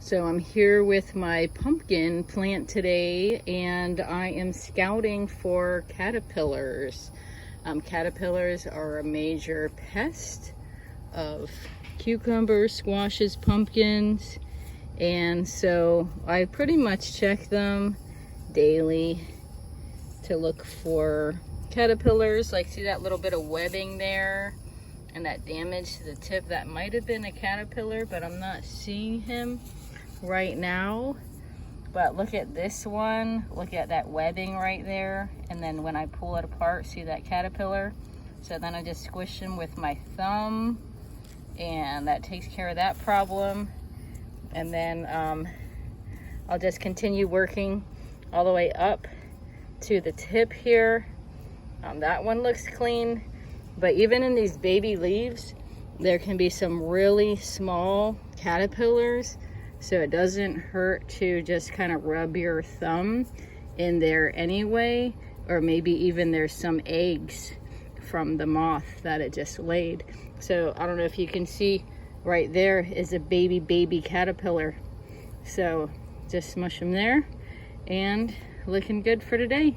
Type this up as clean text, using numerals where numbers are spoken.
So I'm here with my pumpkin plant today, and I am scouting for caterpillars. Caterpillars are a major pest of cucumbers, squashes, pumpkins, and so I pretty much check them daily to look for caterpillars. Like, see that little bit of webbing there and that damage to the tip? That might have been a caterpillar, but I'm not seeing him right now. But look at this one, look at that webbing right there, and then when I pull it apart, see that caterpillar? So then I just squish him with my thumb, and that takes care of that problem. And then I'll just continue working all the way up to the tip here. That one looks clean, but even in these baby leaves there can be some really small caterpillars. So it doesn't hurt to just kind of rub your thumb in there anyway, or maybe even there's some eggs from the moth that it just laid. So I don't know if you can see, right there is a baby caterpillar. So just smush them there, and looking good for today.